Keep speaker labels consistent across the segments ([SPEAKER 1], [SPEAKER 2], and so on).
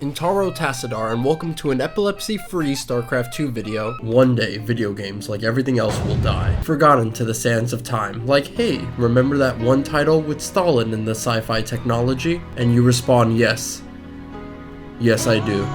[SPEAKER 1] Intaro Tassadar, and welcome to an epilepsy-free StarCraft 2 video. One day, video games, like everything else, will die, forgotten to the sands of time. Like, hey, remember that one title with Stalin in the sci-fi technology? And you respond, yes. Yes, I do.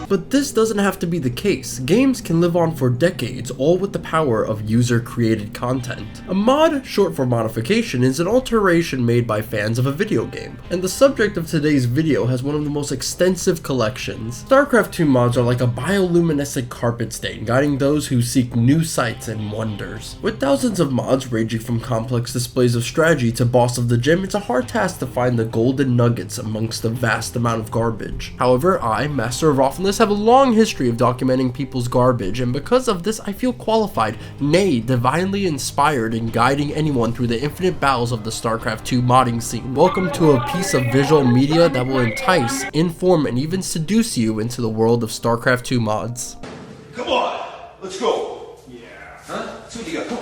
[SPEAKER 1] But this doesn't have to be the case. Games can live on for decades, all with the power of user-created content. A mod, short for modification, is an alteration made by fans of a video game. And the subject of today's video has one of the most extensive collections. StarCraft 2 mods are like a bioluminescent carpet stain, guiding those who seek new sights and wonders. With thousands of mods ranging from complex displays of strategy to boss of the gym, it's a hard task to find the golden nuggets amongst the vast amount of garbage. However, I, Masterofroflness, have a long history of documenting people's garbage, and because of this I feel qualified, nay, divinely inspired in guiding anyone through the infinite bowels of the StarCraft 2 modding scene. Welcome to a piece of visual media that will entice, inform, and even seduce you into the world of StarCraft 2 mods.
[SPEAKER 2] Come on, let's go. Yeah. Huh? So what do you got? Come on.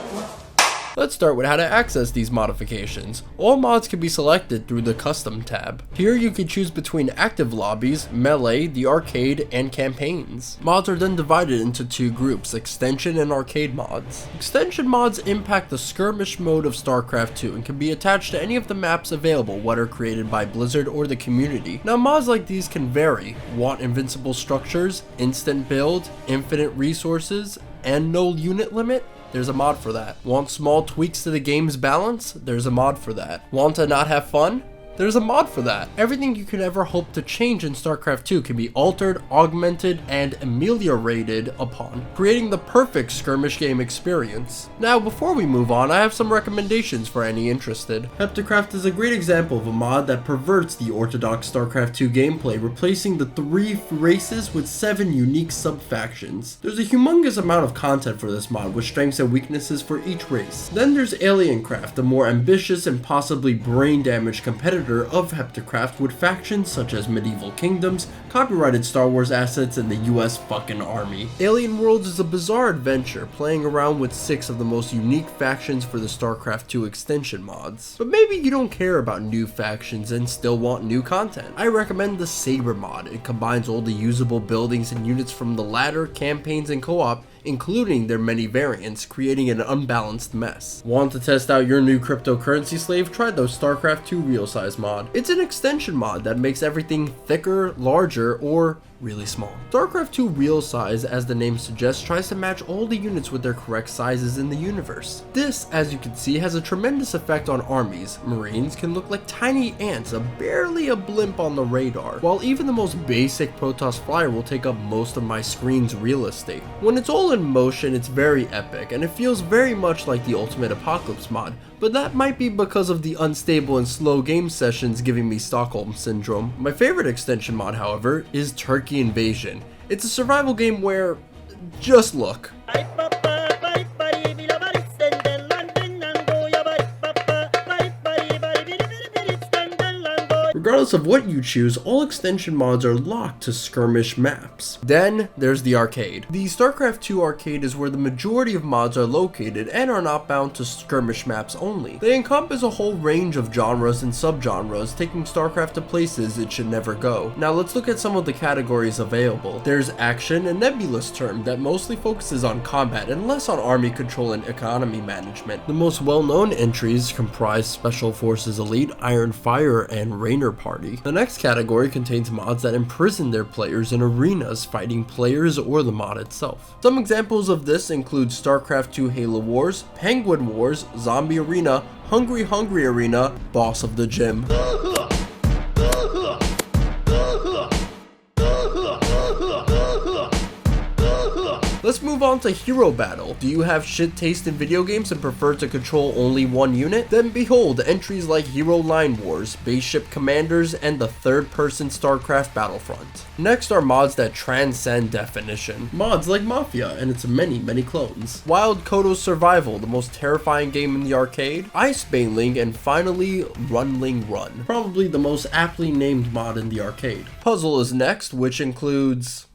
[SPEAKER 1] Let's start with how to access these modifications. All mods can be selected through the Custom tab. Here you can choose between active lobbies, melee, the arcade, and campaigns. Mods are then divided into two groups, extension and arcade mods. Extension mods impact the skirmish mode of StarCraft 2 and can be attached to any of the maps available, whether created by Blizzard or the community. Now, mods like these can vary. Want invincible structures, instant build, infinite resources, and no unit limit? There's a mod for that. Want small tweaks to the game's balance? There's a mod for that. Want to not have fun? There's a mod for that. Everything you could ever hope to change in StarCraft 2 can be altered, augmented, and ameliorated upon, creating the perfect skirmish game experience. Now, before we move on, I have some recommendations for any interested. Heptacraft is a great example of a mod that perverts the orthodox StarCraft 2 gameplay, replacing the 3 races with 7 unique sub-factions. There's a humongous amount of content for this mod, with strengths and weaknesses for each race. Then there's Aliencraft, a more ambitious and possibly brain-damaged competitor of Heptacraft with factions such as Medieval Kingdoms, copyrighted Star Wars assets, and the US fucking Army. Alien Worlds is a bizarre adventure, playing around with 6 of the most unique factions for the StarCraft 2 extension mods. But maybe you don't care about new factions and still want new content. I recommend the Saber mod. It combines all the usable buildings and units from the ladder, campaigns, and co-op, including their many variants, creating an unbalanced mess. Want to test out your new cryptocurrency slave? Try the StarCraft 2 Real Size mod. It's an extension mod that makes everything thicker, larger, or really small. StarCraft 2 Real Size, as the name suggests, tries to match all the units with their correct sizes in the universe. This, as you can see, has a tremendous effect on armies. Marines can look like tiny ants, barely a blimp on the radar, while even the most basic Protoss flyer will take up most of my screen's real estate. When it's all in motion, it's very epic, and it feels very much like the Ultimate Apocalypse mod, but that might be because of the unstable and slow game sessions giving me Stockholm Syndrome. My favorite extension mod, however, is Turkey Invasion. It's a survival game where, just look. Regardless of what you choose, all extension mods are locked to skirmish maps. Then there's the arcade. The StarCraft 2 arcade is where the majority of mods are located and are not bound to skirmish maps only. They encompass a whole range of genres and subgenres, taking StarCraft to places it should never go. Now let's look at some of the categories available. There's Action, a nebulous term that mostly focuses on combat and less on army control and economy management. The most well-known entries comprise Special Forces Elite, Iron Fire, and Rainer Party. The next category contains mods that imprison their players in arenas, fighting players or the mod itself. Some examples of this include StarCraft 2 Halo Wars, Penguin Wars, Zombie Arena, Hungry Arena, Boss of the Gym. Let's move on to Hero Battle. Do you have shit taste in video games and prefer to control only one unit? Then behold entries like Hero Line Wars, Base Ship Commanders, and the third-person StarCraft Battlefront. Next are mods that transcend definition. Mods like Mafia and its many clones. Wild Kodo Survival, the most terrifying game in the arcade. Ice Baneling, and finally Runling Run, probably the most aptly named mod in the arcade. Puzzle is next, which includes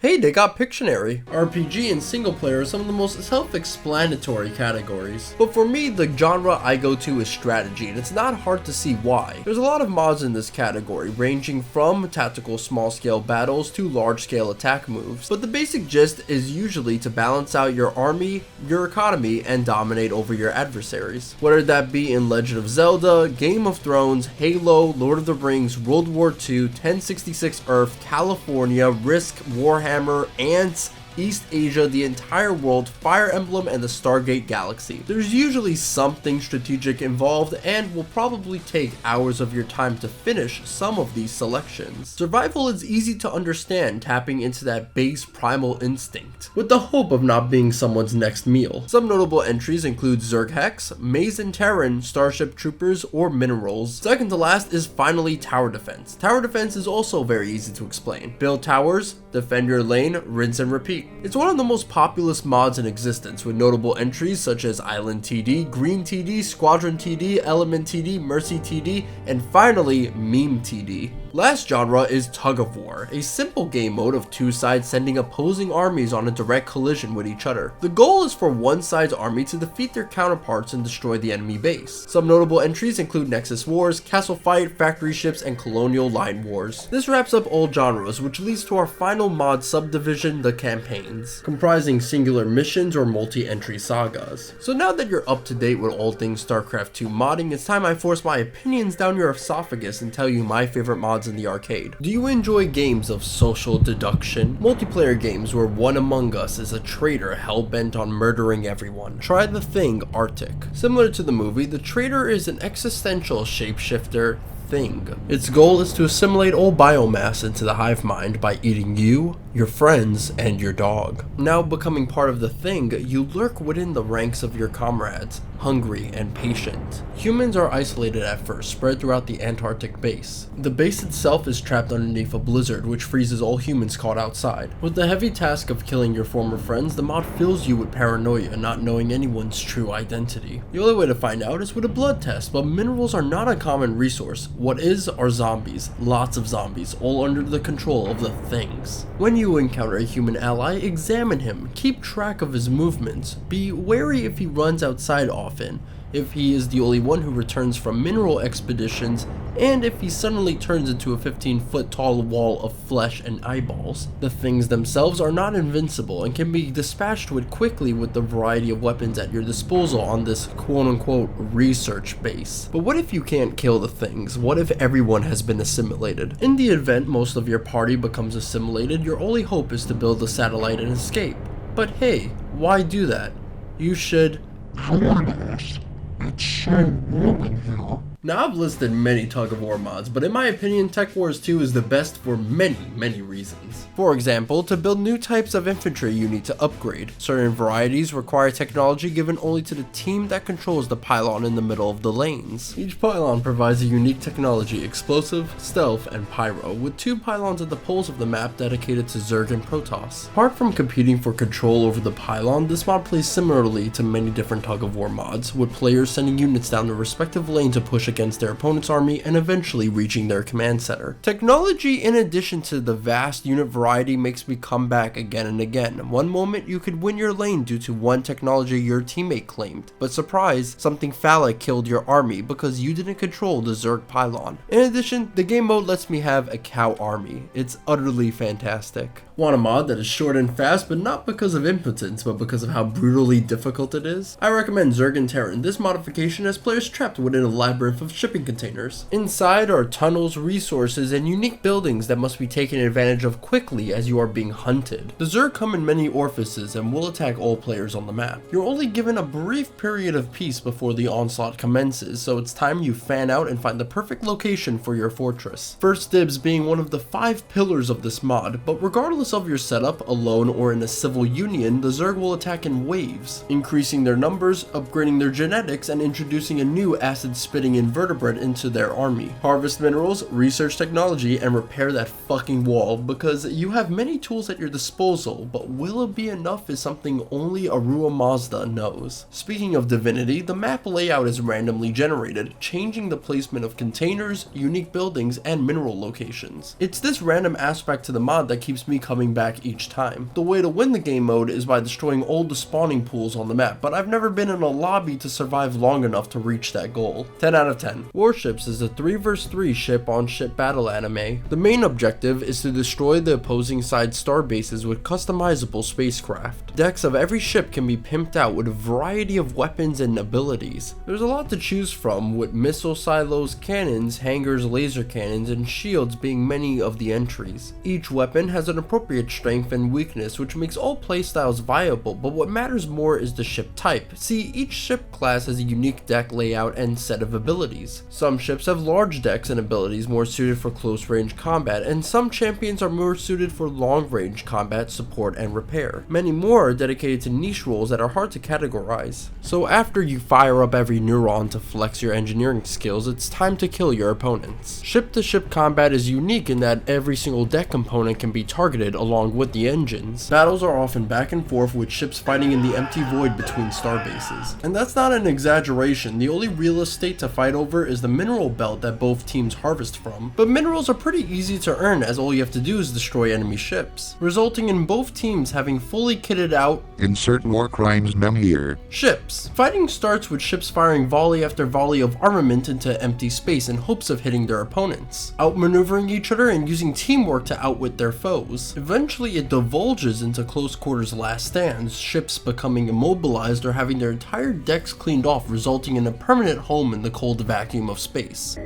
[SPEAKER 1] Hey, they got Pictionary. RPG and single player are some of the most self-explanatory categories. But for me, the genre I go to is strategy, and it's not hard to see why. There's a lot of mods in this category, ranging from tactical small-scale battles to large-scale attack moves. But the basic gist is usually to balance out your army, your economy, and dominate over your adversaries. Whether that be in Legend of Zelda, Game of Thrones, Halo, Lord of the Rings, World War II, 1066 Earth, California, Risk, Warhammer, Ants, East Asia, the entire world, Fire Emblem, and the Stargate Galaxy. There's usually something strategic involved and will probably take hours of your time to finish some of these selections. Survival is easy to understand, tapping into that base primal instinct, with the hope of not being someone's next meal. Some notable entries include Zerg Hex, Maze and Terran, Starship Troopers, or Minerals. Second to last is finally Tower Defense. Tower Defense is also very easy to explain. Build towers, defend your lane, rinse and repeat. It's one of the most populous mods in existence, with notable entries such as Island TD, Green TD, Squadron TD, Element TD, Mercy TD, and finally Meme TD. Last genre is Tug of War, a simple game mode of two sides sending opposing armies on a direct collision with each other. The goal is for one side's army to defeat their counterparts and destroy the enemy base. Some notable entries include Nexus Wars, Castle Fight, Factory Ships, and Colonial Line Wars. This wraps up all genres, which leads to our final mod subdivision, the campaigns, comprising singular missions or multi-entry sagas. So now that you're up to date with all things StarCraft 2 modding, it's time I force my opinions down your esophagus and tell you my favorite mods in the arcade. Do you enjoy games of social deduction? Multiplayer games where one among us is a traitor hell-bent on murdering everyone? Try The Thing Arctic. Similar to the movie, the traitor is an existential shapeshifter thing. Its goal is to assimilate all biomass into the hive mind by eating you, your friends, and your dog. Now becoming part of the thing, you lurk within the ranks of your comrades, hungry and patient. Humans are isolated at first, spread throughout the Antarctic base. The base itself is trapped underneath a blizzard, which freezes all humans caught outside. With the heavy task of killing your former friends, the mod fills you with paranoia, not knowing anyone's true identity. The only way to find out is with a blood test, but minerals are not a common resource. What is are zombies, lots of zombies, all under the control of the things. When you encounter a human ally, examine him, keep track of his movements, be wary if he runs outside often, if he is the only one who returns from mineral expeditions, and if he suddenly turns into a 15-foot tall wall of flesh and eyeballs. The things themselves are not invincible and can be dispatched with quickly with the variety of weapons at your disposal on this quote-unquote research base. But what if you can't kill the things? What if everyone has been assimilated? In the event most of your party becomes assimilated, your only hope is to build a satellite and escape. But hey, why do that? You should join us. It's so warm in here. Now I've listed many tug of war mods, but in my opinion Tech Wars 2 is the best for many reasons. For example, to build new types of infantry you need to upgrade. Certain varieties require technology given only to the team that controls the pylon in the middle of the lanes. Each pylon provides a unique technology: explosive, stealth, and pyro, with 2 pylons at the poles of the map dedicated to Zerg and Protoss. Apart from competing for control over the pylon, this mod plays similarly to many different tug of war mods, with players sending units down their respective lane to push against their opponent's army and eventually reaching their command center. Technology, in addition to the vast unit variety, makes me come back again and again. One moment you could win your lane due to one technology your teammate claimed, but surprise, something phallic killed your army because you didn't control the Zerg pylon. In addition, the game mode lets me have a cow army. It's utterly fantastic. Want a mod that is short and fast, but not because of impotence, but because of how brutally difficult it is? I recommend Zerg and Terran. This modification has players trapped within a labyrinth of shipping containers. Inside are tunnels, resources, and unique buildings that must be taken advantage of quickly as you are being hunted. The Zerg come in many orifices and will attack all players on the map. You're only given a brief period of peace before the onslaught commences, so it's time you fan out and find the perfect location for your fortress. First dibs being one of the 5 pillars of this mod, but regardless of your setup, alone or in a civil union, the Zerg will attack in waves, increasing their numbers, upgrading their genetics, and introducing a new acid-spitting invertebrate into their army, harvest minerals, research technology, and repair that fucking wall, because you have many tools at your disposal, but will it be enough is something only Arua Mazda knows. Speaking of divinity, the map layout is randomly generated, changing the placement of containers, unique buildings, and mineral locations. It's this random aspect to the mod that keeps me coming back each time. The way to win the game mode is by destroying all the spawning pools on the map, but I've never been in a lobby to survive long enough to reach that goal. 10 out of 10. Warships is a 3 vs 3 ship-on-ship battle anime. The main objective is to destroy the opposing side's star bases with customizable spacecraft. Decks of every ship can be pimped out with a variety of weapons and abilities. There's a lot to choose from, with missile silos, cannons, hangars, laser cannons, and shields being many of the entries. Each weapon has an appropriate strength and weakness, which makes all playstyles viable, but what matters more is the ship type. See, each ship class has a unique deck layout and set of abilities. Some ships have large decks and abilities more suited for close range combat, and some champions are more suited for long range combat, support, and repair. Many more are dedicated to niche roles that are hard to categorize. So after you fire up every neuron to flex your engineering skills, it's time to kill your opponents. Ship to ship combat is unique in that every single deck component can be targeted along with the engines. Battles are often back and forth with ships fighting in the empty void between star bases. And that's not an exaggeration, the only real estate to fight over is the mineral belt that both teams harvest from. But minerals are pretty easy to earn, as all you have to do is destroy enemy ships, resulting in both teams having fully kitted out
[SPEAKER 3] insert war crimes mem here
[SPEAKER 1] ships. Fighting starts with ships firing volley after volley of armament into empty space in hopes of hitting their opponents, outmaneuvering each other and using teamwork to outwit their foes. Eventually it divulges into close quarters last stands, ships becoming immobilized or having their entire decks cleaned off, resulting in a permanent home in the cold vacuum of space.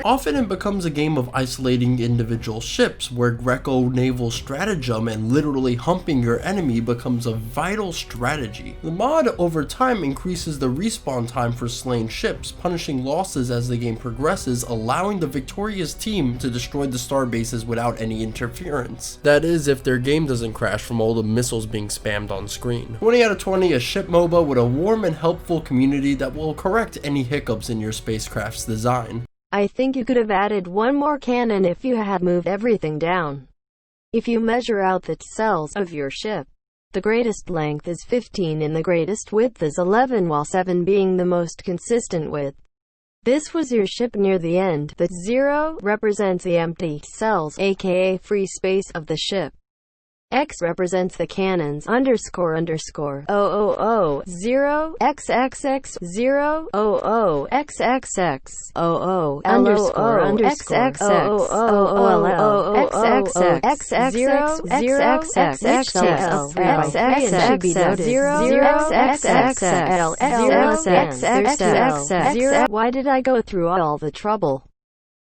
[SPEAKER 1] Often it becomes a game of isolating individual ships, where Greco-naval stratagem and literally humping your enemy becomes a vital strategy. The mod over time increases the respawn time for slain ships, punishing losses as the game progresses, allowing the victorious team to destroy the star bases without any interference. That is, if their game doesn't crash from all the missiles being spammed on screen. 20 out of 20, a ship MOBA with a warm and helpful community that will correct any hiccups in your spacecraft's design.
[SPEAKER 4] I think you could have added one more cannon if you had moved everything down. If you measure out the cells of your ship, the greatest length is 15 and the greatest width is 11, while 7 being the most consistent width. This was your ship near the end. The 0 represents the empty cells, aka free space of the ship. X represents the cannons, __, 000, XXX, 000, XXX, 00, XXX, 00, XXX, 0, XXX. Why did I go through all the trouble?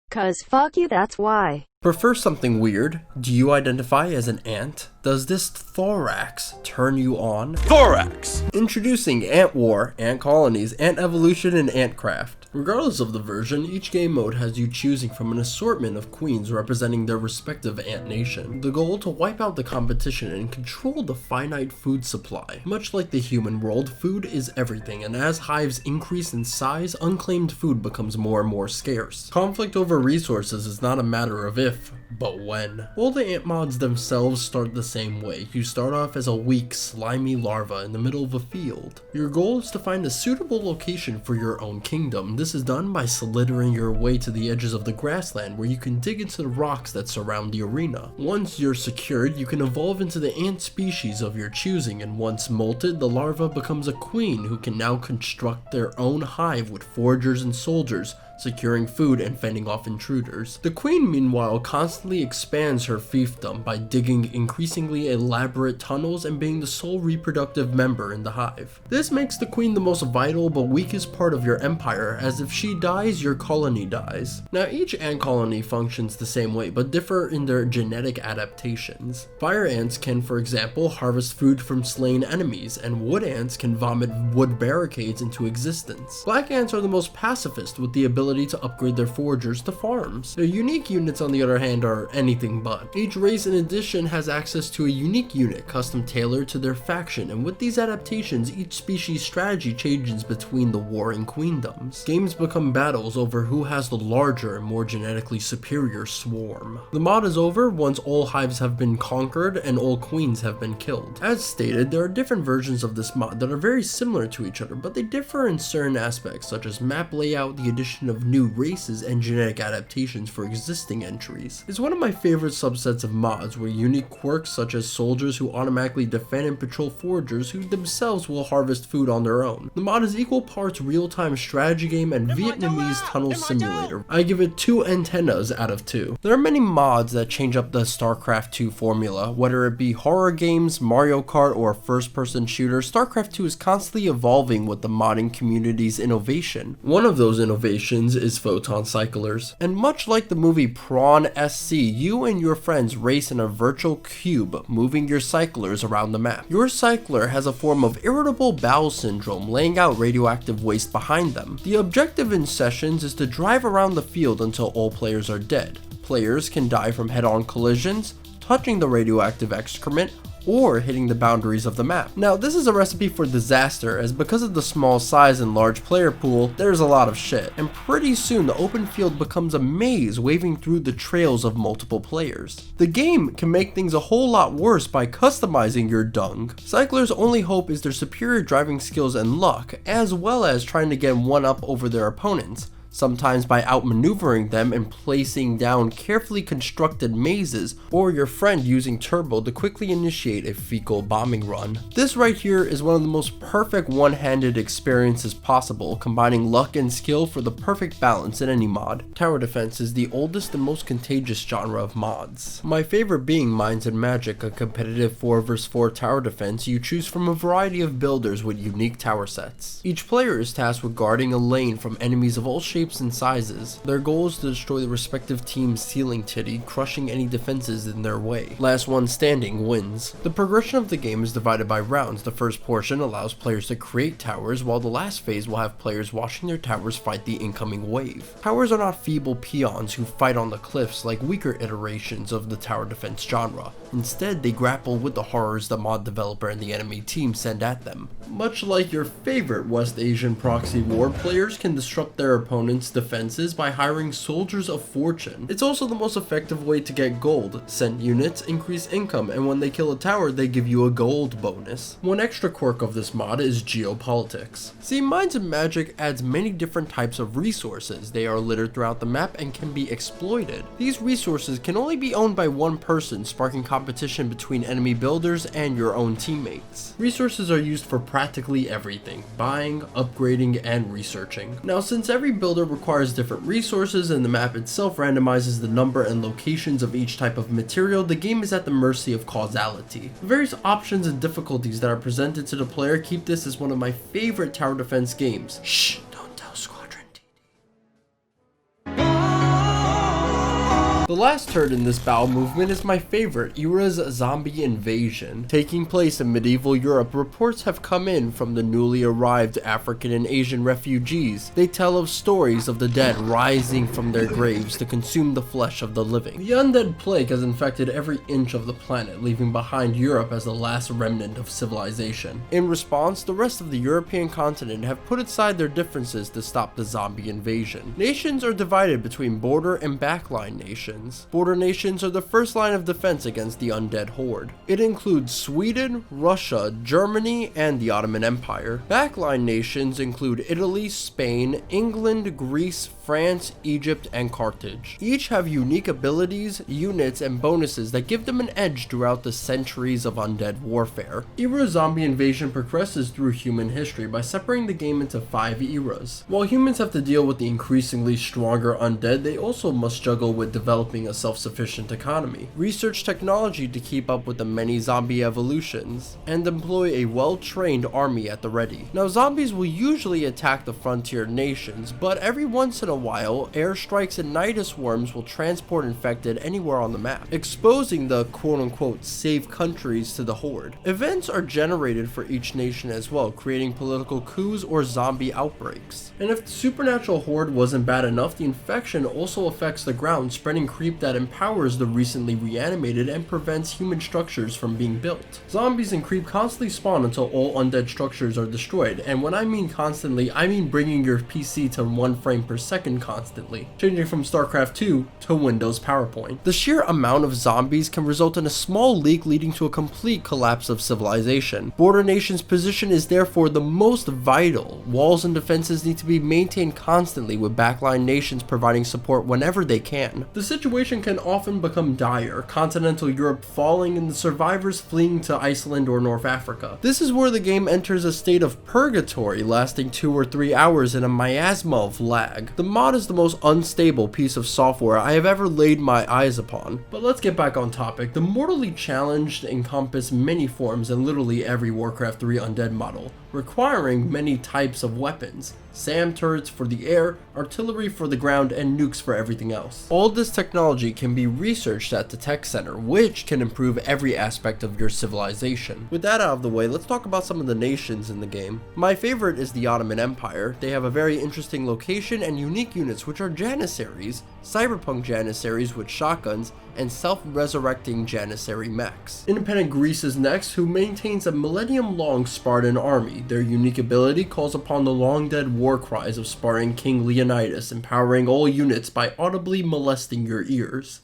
[SPEAKER 4] 'Cause fuck you, that's why.
[SPEAKER 1] Prefer something weird? Do you identify as an ant? Does this thorax turn you on?
[SPEAKER 2] Thorax!
[SPEAKER 1] Introducing Ant War, Ant Colonies, Ant Evolution, and Antcraft. Regardless of the version, each game mode has you choosing from an assortment of queens representing their respective ant nation. The goal to wipe out the competition and control the finite food supply. Much like the human world, food is everything, and as hives increase in size, unclaimed food becomes more and more scarce. Conflict over resources is not a matter of if, but when. All the ant mods themselves start the same way. You start off as a weak, slimy larva in the middle of a field. Your goal is to find a suitable location for your own kingdom. This is done by slithering your way to the edges of the grassland, where you can dig into the rocks that surround the arena. Once you're secured, you can evolve into the ant species of your choosing, and once molted, the larva becomes a queen who can now construct their own hive with foragers and soldiers, securing food and fending off intruders. The queen, meanwhile, constantly expands her fiefdom by digging increasingly elaborate tunnels and being the sole reproductive member in the hive. This makes the queen the most vital but weakest part of your empire, as if she dies, your colony dies. Now, each ant colony functions the same way, but differ in their genetic adaptations. Fire ants can, for example, harvest food from slain enemies, and wood ants can vomit wood barricades into existence. Black ants are the most pacifist, with the ability ability to upgrade their foragers to farms. Their unique units on the other hand are anything but. Each race in addition has access to a unique unit custom tailored to their faction, and with these adaptations each species' strategy changes between the warring queendoms. Games become battles over who has the larger and more genetically superior swarm. The mod is over once all hives have been conquered and all queens have been killed. As stated, there are different versions of this mod that are very similar to each other, but they differ in certain aspects such as map layout, the addition of new races, and genetic adaptations for existing entries. It's one of my favorite subsets of mods where unique quirks such as soldiers who automatically defend and patrol foragers who themselves will harvest food on their own. The mod is equal parts real-time strategy game and Vietnamese tunnel simulator. I give it 2 antennas out of 2. There are many mods that change up the StarCraft 2 formula, whether it be horror games, Mario Kart, or a first-person shooter. StarCraft 2 is constantly evolving with the modding community's innovation. One of those innovations is Photon cyclers, and much like the movie Prawn SC, you and your friends race in a virtual cube, moving your cyclers around the map. Your cycler has a form of irritable bowel syndrome, laying out radioactive waste behind them. The objective in sessions is to drive around the field until all players are dead. Players can die from head-on collisions, touching the radioactive excrement, or hitting the boundaries of the map. Now, this is a recipe for disaster, as because of the small size and large player pool, there's a lot of shit, and pretty soon the open field becomes a maze waving through the trails of multiple players. The game can make things a whole lot worse by customizing your dung. Cyclers' only hope is their superior driving skills and luck, as well as trying to get one up over their opponents, sometimes by outmaneuvering them and placing down carefully constructed mazes, or your friend using turbo to quickly initiate a fecal bombing run. This right here is one of the most perfect one-handed experiences possible, combining luck and skill for the perfect balance in any mod. Tower defense is the oldest and most contagious genre of mods. My favorite being Mines and Magic, a competitive 4 vs 4 tower defense you choose from a variety of builders with unique tower sets. Each player is tasked with guarding a lane from enemies of all shapes and sizes. Their goal is to destroy the respective team's ceiling titty, crushing any defenses in their way. Last one standing wins. The progression of the game is divided by rounds. The first portion allows players to create towers, while the last phase will have players watching their towers fight the incoming wave. Towers are not feeble peons who fight on the cliffs like weaker iterations of the tower defense genre. Instead, they grapple with the horrors the mod developer and the enemy team send at them. Much like your favorite West Asian proxy war, players can disrupt their opponents' defenses by hiring soldiers of fortune. It's also the most effective way to get gold. Sent units increase income, and when they kill a tower, they give you a gold bonus. One extra quirk of this mod is geopolitics. See, Mines and Magic adds many different types of resources. They are littered throughout the map and can be exploited. These resources can only be owned by one person, sparking competition between enemy builders and your own teammates. Resources are used for practically everything: buying, upgrading, and researching. Now, since every builder requires different resources and the map itself randomizes the number and locations of each type of material, the game is at the mercy of causality. The various options and difficulties that are presented to the player keep this as one of my favorite tower defense games. Shh, don't tell Squadron TD. The last turn in this battle movement is my favorite, Era's Zombie Invasion. Taking place in medieval Europe, reports have come in from the newly arrived African and Asian refugees. They tell of stories of the dead rising from their graves to consume the flesh of the living. The undead plague has infected every inch of the planet, leaving behind Europe as the last remnant of civilization. In response, the rest of the European continent have put aside their differences to stop the zombie invasion. Nations are divided between border and backline nations. Border nations are the first line of defense against the undead horde. It includes Sweden, Russia, Germany, and the Ottoman Empire. Backline nations include Italy, Spain, England, Greece, France, Egypt, and Carthage. Each have unique abilities, units, and bonuses that give them an edge throughout the centuries of undead warfare. Era Zombie Invasion progresses through human history by separating the game into 5 eras. While humans have to deal with the increasingly stronger undead, they also must juggle with developing developing a self-sufficient economy, research technology to keep up with the many zombie evolutions, and employ a well-trained army at the ready. Now, zombies will usually attack the frontier nations, but every once in a while, airstrikes and nidus worms will transport infected anywhere on the map, exposing the quote-unquote safe countries to the horde. Events are generated for each nation as well, creating political coups or zombie outbreaks. And if the supernatural horde wasn't bad enough, the infection also affects the ground, spreading creep that empowers the recently reanimated and prevents human structures from being built. Zombies and creep constantly spawn until all undead structures are destroyed, and when I mean constantly, I mean bringing your PC to 1 frame per second constantly, changing from StarCraft 2 to Windows PowerPoint. The sheer amount of zombies can result in a small leak leading to a complete collapse of civilization. Border nations' position is therefore the most vital. Walls and defenses need to be maintained constantly, with backline nations providing support whenever they can. The situation can often become dire, continental Europe falling and the survivors fleeing to Iceland or North Africa. This is where the game enters a state of purgatory, lasting 2 or 3 hours in a miasma of lag. The mod is the most unstable piece of software I have ever laid my eyes upon. But let's get back on topic. The Mortally Challenged encompass many forms in literally every Warcraft 3 undead model, requiring many types of weapons. SAM turrets for the air, artillery for the ground, and nukes for everything else. All this technology can be researched at the tech center, which can improve every aspect of your civilization. With that out of the way, let's talk about some of the nations in the game. My favorite is the Ottoman Empire. They have a very interesting location and unique units, which are Janissaries, cyberpunk Janissaries with shotguns, and self-resurrecting Janissary mechs. Independent Greece is next, who maintains a millennium-long Spartan army. Their unique ability calls upon the long-dead war cries of Spartan King Leonidas, empowering all units by audibly molesting your ears.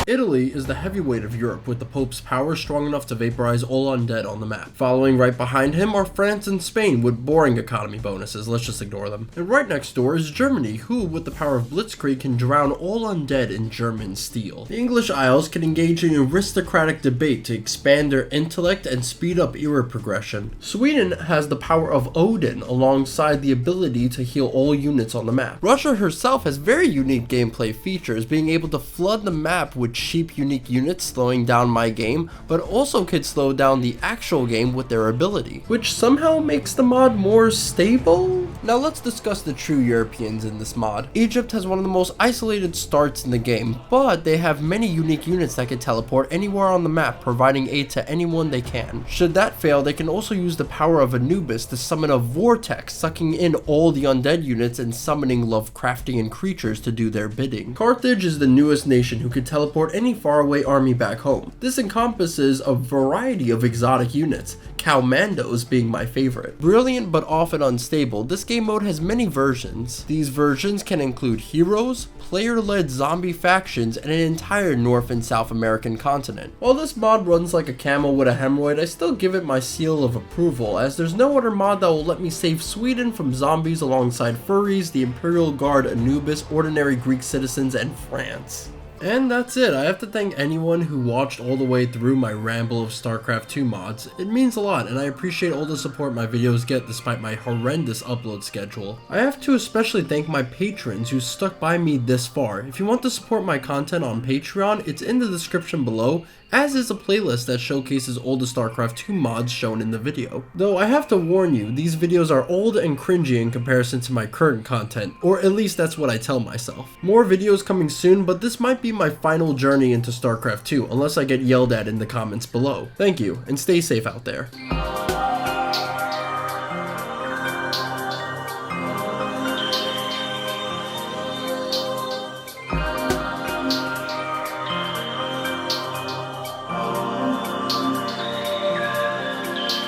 [SPEAKER 1] Italy is the heavyweight of Europe, with the Pope's power strong enough to vaporize all undead on the map. Following right behind him are France and Spain with boring economy bonuses, let's just ignore them. And right next door is Germany, who with the power of Blitzkrieg can drown all undead in German steel. The English Isles can engage in aristocratic debate to expand their intellect and speed up era progression. Sweden has the power of Odin alongside the ability to heal all units on the map. Russia herself has very unique gameplay features, being able to flood the map with cheap unique units, slowing down my game, but also could slow down the actual game with their ability, which somehow makes the mod more stable? Now let's discuss the true Europeans in this mod. Egypt has one of the most isolated starts in the game, but they have many unique units that can teleport anywhere on the map, providing aid to anyone they can. Should that fail, they can also use the power of Anubis to summon a vortex, sucking in all the undead units and summoning Lovecraftian creatures to do their bidding. Carthage is the newest nation who can teleport any faraway army back home. This encompasses a variety of exotic units, Cowmandos being my favorite. Brilliant but often unstable, this game mode has many versions. These versions can include heroes, player-led zombie factions, and an entire North and South American continent. While this mod runs like a camel with a hemorrhoid, I still give it my seal of approval, as there's no other mod that will let me save Sweden from zombies alongside furries, the Imperial Guard, Anubis, ordinary Greek citizens, and France. And that's it. I have to thank anyone who watched all the way through my ramble of StarCraft 2 mods. It means a lot, and I appreciate all the support my videos get despite my horrendous upload schedule. I have to especially thank my patrons who stuck by me this far. If you want to support my content on Patreon, it's in the description below, as is a playlist that showcases all the StarCraft 2 mods shown in the video. Though I have to warn you, these videos are old and cringy in comparison to my current content, or at least that's what I tell myself. More videos coming soon, but this might be my final journey into StarCraft 2, unless I get yelled at in the comments below. Thank you, and stay safe out there.